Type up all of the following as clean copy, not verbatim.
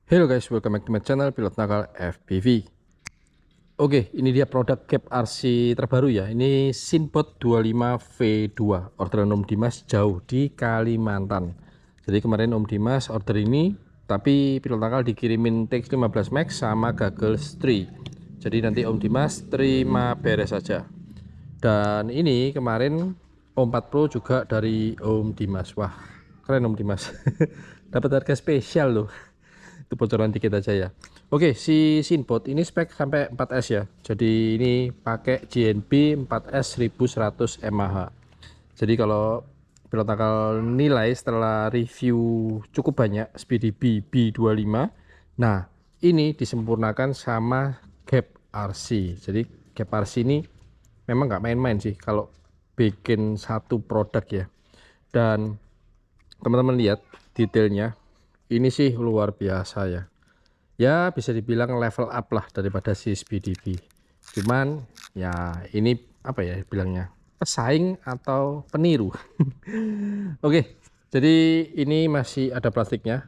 Hello guys, welcome back to my channel Pilot Nakal FPV. Oke, ini dia produk Cap RC terbaru ya. Ini Sinbot 25V2. Orderan Om Dimas jauh di Kalimantan. Jadi kemarin Om Dimas order ini, tapi Pilot Nakal dikirimin TX15 Max sama Gaggle 3. Jadi nanti Om Dimas terima beres saja. Dan ini kemarin Om 4 Pro juga dari Om Dimas. Wah, keren Om Dimas. Dapat harga spesial loh. Itu bocoran dikit aja ya. Oke, si Sinbot ini spek sampai 4S ya. Jadi ini pakai GNB 4S 1100 mAh. Jadi kalau Pilot Nakal nilai setelah review cukup banyak Speedy B25. Nah, ini disempurnakan sama Gap RC. Jadi Gap RC ini memang nggak main-main sih kalau bikin satu produk ya. Dan teman-teman lihat detailnya. Ini sih luar biasa ya. Ya bisa dibilang level up lah daripada si Speedy B. Cuman ya ini apa ya bilangnya, pesaing atau peniru. Oke, jadi ini masih ada plastiknya.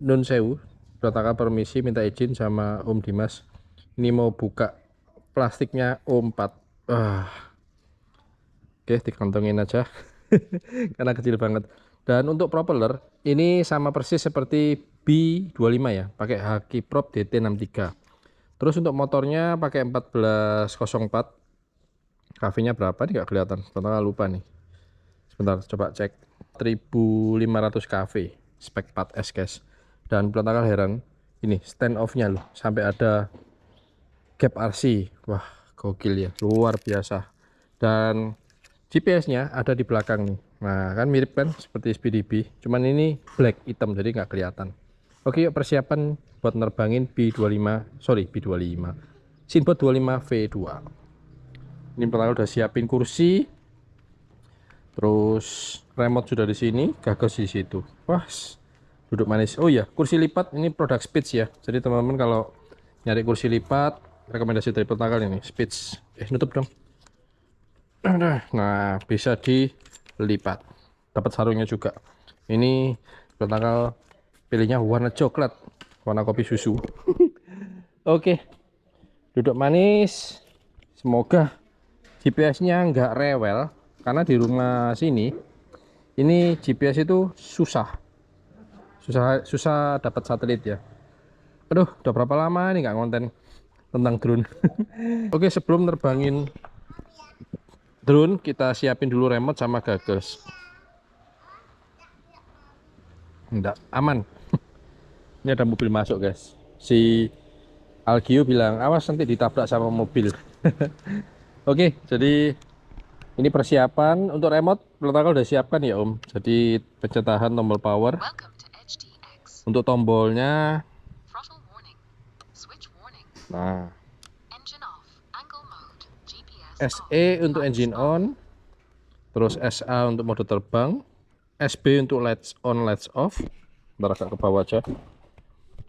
Nun sewu, Protaka permisi minta izin sama Om Dimas. Ini mau buka plastiknya Om 4. Oke, dikantongin aja. Karena kecil banget. Dan untuk propeller ini sama persis seperti B25 ya, pakai Haki Prop DT63. Terus untuk motornya pakai 1404. KV-nya berapa nih, nggak kelihatan, sebentar lupa nih. Sebentar coba cek. 1500 KV spek 4S guys. Dan pelatakan heran, ini stand off-nya loh sampai ada Gap RC. Wah gokil ya, luar biasa. Dan GPS-nya ada di belakang nih. Nah kan mirip kan seperti Speedy B, cuman ini black hitam jadi nggak kelihatan. Oke, yuk persiapan buat nerbangin B25 Sinbot 25V2. Ini pertama udah siapin kursi, terus remote sudah di sini, gagas di situ. Wah, duduk manis. Oh ya, kursi lipat ini produk Spitz ya. Jadi teman-teman kalau nyari kursi lipat, rekomendasi dari Nakal ini Spitz. Nutup dong. Nah bisa dilipat, dapat sarungnya juga. Ini Nakal pilihnya warna coklat, warna kopi susu. Oke, duduk manis. Semoga GPS-nya nggak rewel, karena di rumah sini ini GPS itu susah dapat satelit ya. Aduh, udah berapa lama nih nggak konten tentang drone. Oke, sebelum nerbangin drone kita siapin dulu remote sama gagas. Enggak aman. Ini ada mobil masuk guys. Si Algio bilang awas nanti ditabrak sama mobil. Oke, jadi ini persiapan untuk remote protokol udah siapkan ya Om. Jadi pencetahan tombol power. Untuk tombolnya, nah, SE untuk engine on, terus SA untuk mode terbang, SB untuk lights on lights off. Ntar agak ke bawah aja.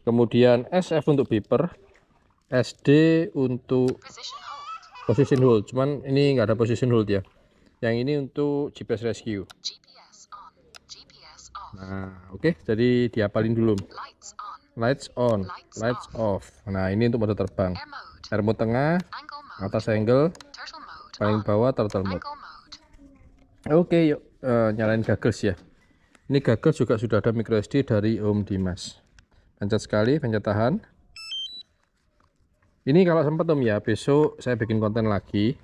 Kemudian SF untuk beeper, SD untuk position hold, cuman ini nggak ada position hold ya. Yang ini untuk GPS rescue. Nah oke, jadi diapalin dulu. Lights on, lights off. Nah ini untuk mode terbang. Air mode tengah, atas angle, paling bawah turtle mode. Oke, yuk nyalain gagas ya. Ini gagas juga sudah ada micro SD dari Om Dimas. Pencet sekali, pencet tahan. Ini kalau sempat Om ya, besok saya bikin konten lagi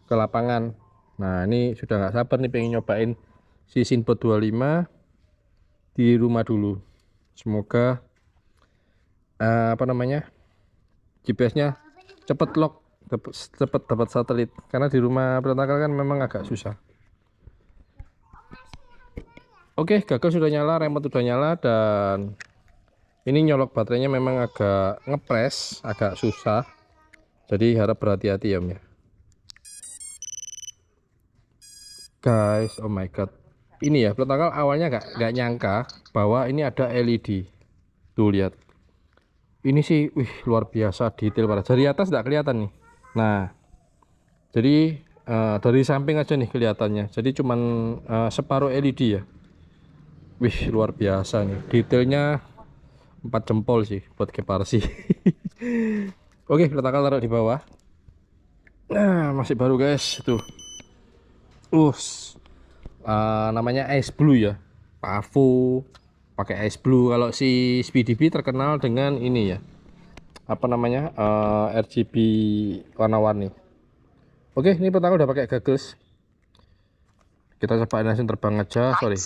ke lapangan. Nah ini sudah nggak sabar nih pengen nyobain si Sinbot 25 di rumah dulu. Semoga GPS-nya cepet lock, cepet dapat satelit. Karena di rumah Nakal kan memang agak susah. Oke, gagas sudah nyala, remote sudah nyala, dan ini nyolok baterainya memang agak ngepres, agak susah. Jadi harap berhati-hati ya Om ya. Guys, oh my god. Ini ya, Nakal awalnya nggak nyangka bahwa ini ada LED. Tuh lihat. Ini sih, wih luar biasa detail pada. Dari atas nggak kelihatan nih. Nah, jadi dari samping aja nih kelihatannya. Jadi cuman separuh LED ya. Wih luar biasa nih detailnya. 4 jempol sih buat gap RC. Oke, pilot nakal taruh di bawah. Nah, masih baru guys, tuh. Namanya Ice Blue ya. Pavo pakai Ice Blue. Kalau si Speedy B terkenal dengan ini ya. Apa namanya? RGB warna-warni. Oke, ini pertama udah pakai goggles. Kita coba langsung terbang aja, sorry.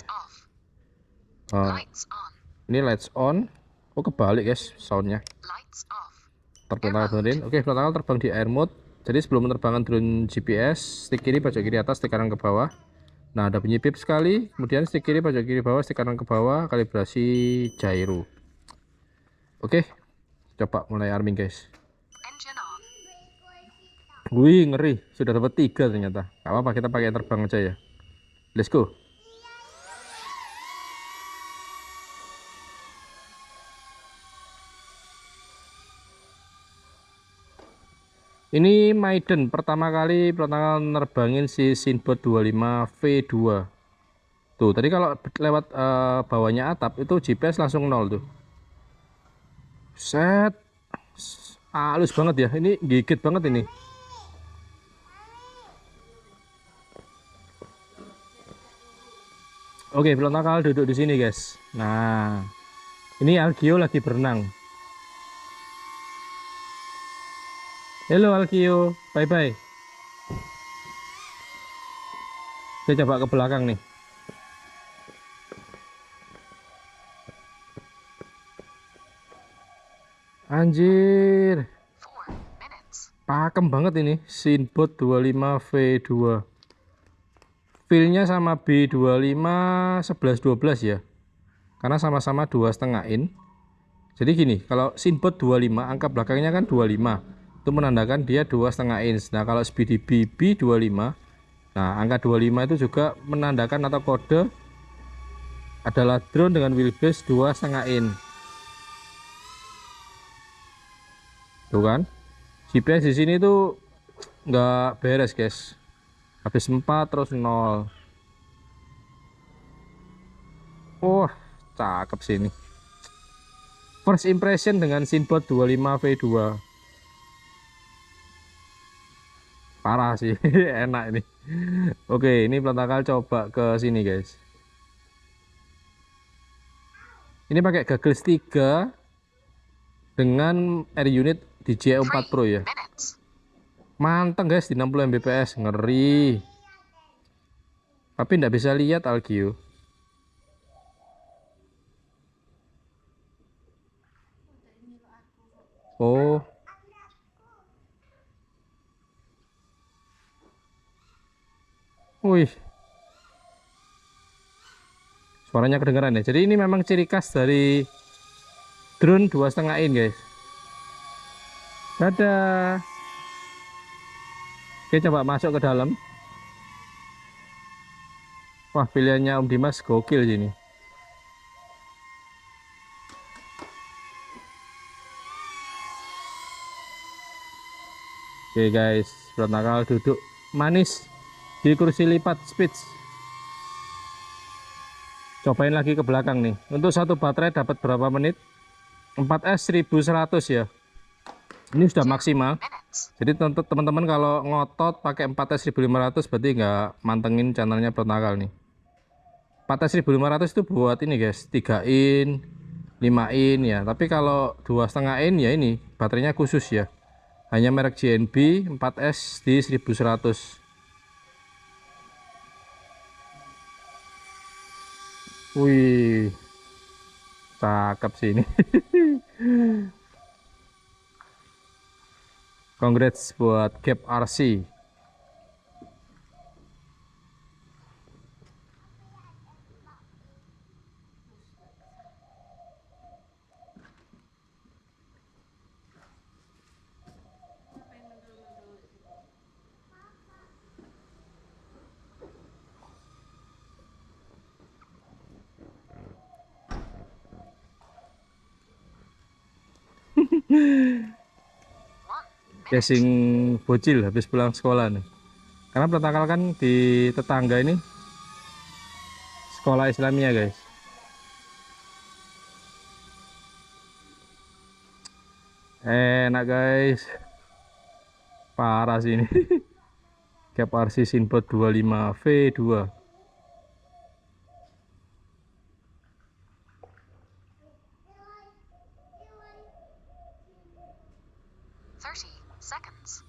Ini lights on. Oh, kebalik guys soundnya. Terpental benerin. Oke, pertama terbang di air mode. Jadi sebelum penerbangan drone GPS, stick kiri pojok kiri atas, stick kanan ke bawah. Nah, ada bunyi pip sekali, kemudian stick kiri pojok kiri bawah, stick kanan ke bawah, kalibrasi gyro. Oke, coba mulai arming guys. Wih, ngeri, sudah dapat 3 ternyata. Gak apa-apa, kita pakai terbang aja ya. Let's go. Ini Maiden pertama kali pertama nerbangin si Sinbot 25V2. Tuh, tadi kalau lewat bawahnya atap itu GPS langsung 0 tuh. Set. Halus banget ya. Ini gigit banget ini. Oke, pilot nakal duduk di sini, guys. Nah, ini Algio lagi berenang. Halo Algio, bye-bye. Saya coba ke belakang nih. Anjir. Pakem banget ini Sinbot 25V2. Feel-nya sama B25 11-12 ya. Karena sama-sama 2,5 in. Jadi gini, kalau Sinbot 25 angka belakangnya kan 25. Itu menandakan dia 2,5 inch. Nah, kalau Speedy BB 25, nah angka 25 itu juga menandakan atau kode adalah drone dengan wheelbase 2,5 inch. Tuh kan? GPS di sini tuh nggak beres, guys. Habis 4 terus 0. Wah, cakep sini. First impression dengan Sinbot 25V2. Parah sih, enak ini. Oke, ini pelakal coba ke sini, guys. Ini pakai goggles 3 dengan air unit DJI 4 Pro ya. Manteng guys di 60 Mbps, ngeri. Tapi nggak bisa lihat Algio. Oh. Wih. Suaranya kedengeran ya. Jadi ini memang ciri khas dari drone 2,5 in, guys. Dadah. Oke, coba masuk ke dalam. Wah, pilihannya Om Dimas gokil sini. Oke guys, pilot nakal duduk manis di kursi lipat Spitz. Cobain lagi ke belakang nih. Untuk satu baterai dapat berapa menit? 4S 1100 ya. Ini sudah maksimal. Jadi teman-teman kalau ngotot pakai 4S 1500 berarti nggak mantengin channelnya pilot nakal nih. 4S 1500 itu buat ini guys, 3 in, 5 in ya. Tapi kalau 2,5 in ya ini baterainya khusus ya. Hanya merek JNB 4S di 1100. Wih, cakep sih ini. Congrats buat Gap RC. Casing bocil habis pulang sekolah nih. Karena pertakal kan di tetangga ini sekolah Islamia guys. Enak guys. Parah sih ini. Cap RC Sinbot 25V2. 30 seconds.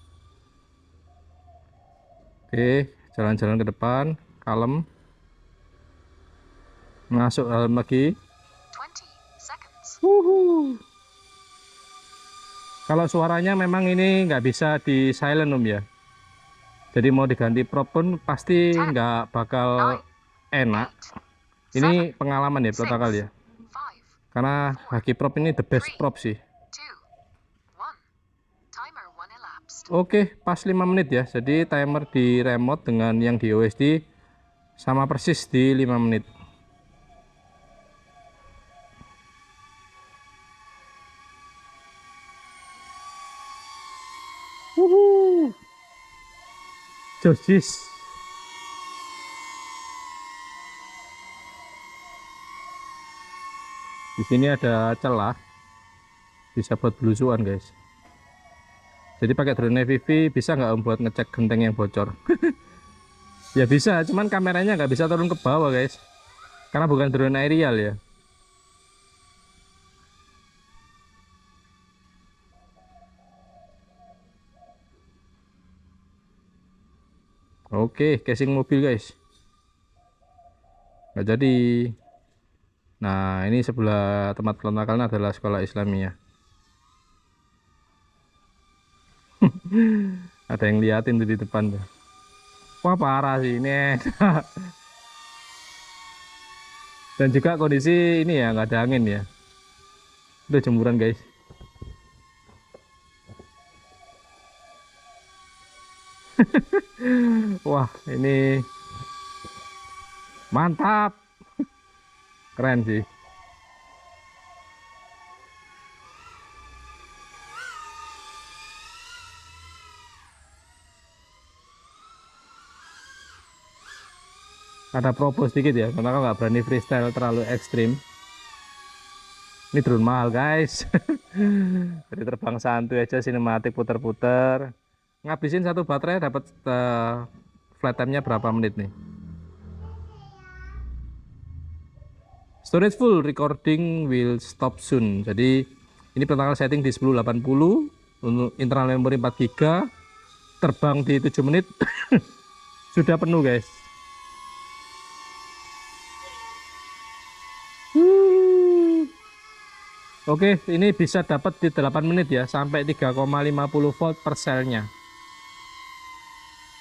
Oke, jalan-jalan ke depan, kalem. Masuk dalam lagi. 20 seconds. Kalau suaranya memang ini nggak bisa di silent ya. Jadi mau diganti prop pun pasti nggak bakal enak. Ini pengalaman ya protokol ya. Karena Haki Prop ini the best prop sih. Oke, pas 5 menit ya. Jadi timer di remote dengan yang di OSD sama persis di 5 menit. Josis. Di sini ada celah, bisa buat belusuan guys. Jadi pakai drone FPV bisa nggak buat ngecek genteng yang bocor? Ya bisa, cuman kameranya nggak bisa turun ke bawah guys, karena bukan drone aerial ya. Oke, casing mobil guys, nggak jadi. Nah, ini sebelah tempat pelontakan adalah sekolah Islamiyah. Ada yang liatin tuh di depan tuh. Wah parah sih ini. Dan juga kondisi ini ya nggak ada angin ya. Udah jemuran guys. Wah ini mantap, keren sih. Ada propose sedikit ya, karena nggak berani freestyle terlalu ekstrim. Ini drone mahal guys. Jadi terbang santuy aja, sinematik puter-puter. Ngabisin satu baterai dapat flight time-nya berapa menit nih? Storage full, recording will stop soon. Jadi ini pertanggal setting di 1080 untuk internal memory 4 GB, terbang di 7 menit. Sudah penuh guys. Oke, ini bisa dapat di 8 menit ya, sampai 3,50 volt per selnya.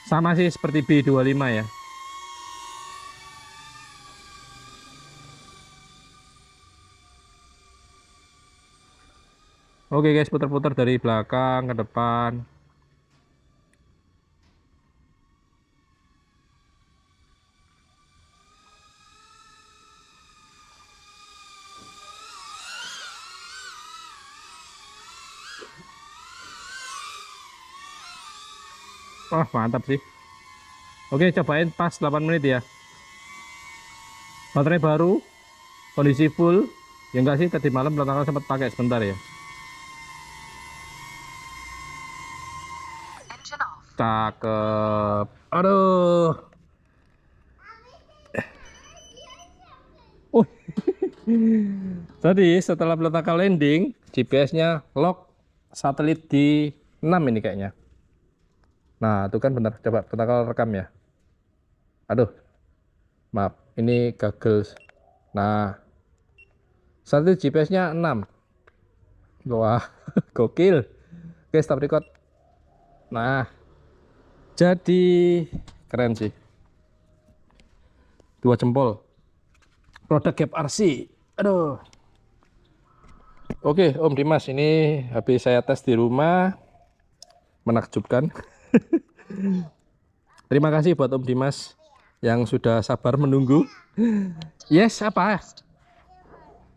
Sama sih seperti B25 ya. Oke guys, putar-putar dari belakang ke depan. Wah, mantap sih. Oke, cobain pas 8 menit ya. Baterai baru, kondisi full. Ya enggak sih, tadi malam belakang sempat pakai sebentar ya. Cakep. Aduh. Oh. Tadi setelah peletakan landing, GPS-nya lock satelit di 6 ini kayaknya. Nah, itu kan benar. Coba pentakel rekam ya. Aduh. Maaf, ini gagal. Nah, satelit GPS-nya 6. Wah, gokil. Oke, stop record. Nah, jadi keren sih. 2 jempol. Produk Cap RC. Aduh. Oke, Om Dimas, ini habis saya tes di rumah. Menakjubkan. Terima kasih buat Om Dimas yang sudah sabar menunggu. Yes, apa?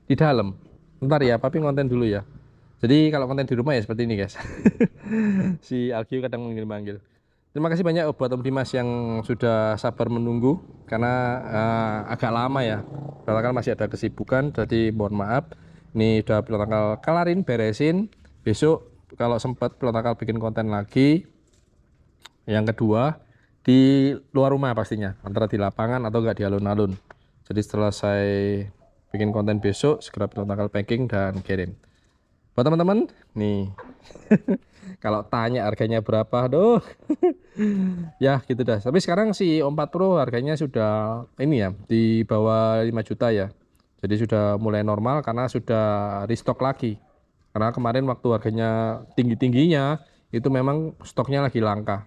Di dalam. Bentar ya, Papi konten dulu ya. Jadi kalau konten di rumah ya seperti ini guys. Si Algio kadang manggil-manggil. Terima kasih banyak buat Om Dimas yang sudah sabar menunggu. Karena agak lama ya. Karena kan masih ada kesibukan, jadi mohon maaf. Ini udah tanggal kelarin, beresin. besok kalau sempat Pilot Nakal bikin konten lagi. Yang kedua di luar rumah pastinya, antara di lapangan atau enggak di alun-alun. Jadi setelah saya bikin konten besok, segera Pilot Nakal packing dan kirim. Buat teman-teman, nih kalau tanya harganya berapa, aduh ya gitu dah. Tapi sekarang si Om 4 Pro harganya sudah ini ya, di bawah 5 juta ya. Jadi sudah mulai normal karena sudah restock lagi. Karena kemarin waktu harganya tinggi-tingginya itu memang stoknya lagi langka.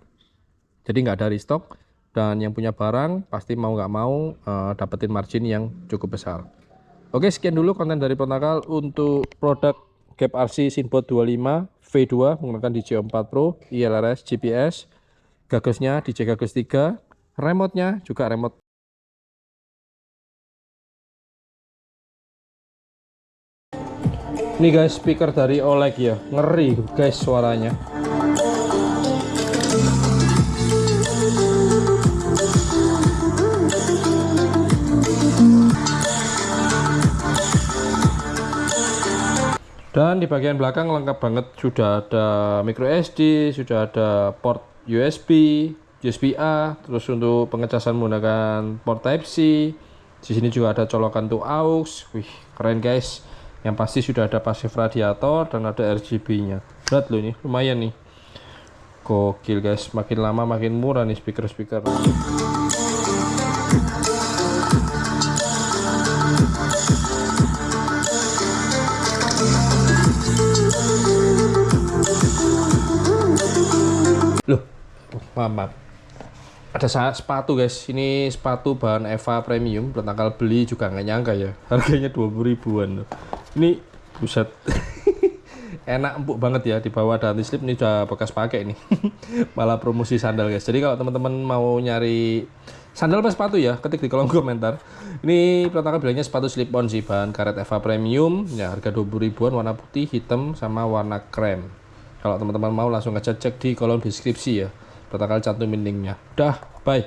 Jadi nggak ada restock, dan yang punya barang pasti mau nggak mau dapetin margin yang cukup besar. Oke, sekian dulu konten dari Pilot Nakal untuk produk Gap RC Sinbot 25 V2 menggunakan DJ 4 Pro, ILRS, GPS, gagusnya DJ Gagus 3, remote-nya juga remote. Ini guys, speaker dari Oleg ya, ngeri guys suaranya. Dan di bagian belakang lengkap banget, sudah ada micro SD, sudah ada port USB, USB-A, terus untuk pengecasan menggunakan port Type C. Di sini juga ada colokan untuk aux. Wih, keren guys. Yang pasti sudah ada passive radiator dan ada RGB-nya. Berat loh ini, lumayan nih. Gokil guys, makin lama makin murah nih speaker-speaker. Loh, maaf. Ada sepatu guys, ini sepatu bahan Eva Premium, Pilot Nakal beli juga nggak nyangka ya, harganya 20 ribuan. Ini buset, enak empuk banget ya, di bawah ada anti slip, ini udah bekas pakai nih. Malah promosi sandal guys. Jadi kalau teman-teman mau nyari sandal apa sepatu ya, ketik di kolom komentar. Ini Pilot Nakal bilangnya sepatu slip on sih, bahan karet Eva Premium, ya harga 20 ribuan, warna putih, hitam, sama warna krem. Kalau teman-teman mau langsung aja cek di kolom deskripsi ya. Pilot Nakal cantumin linknya. Dah, bye.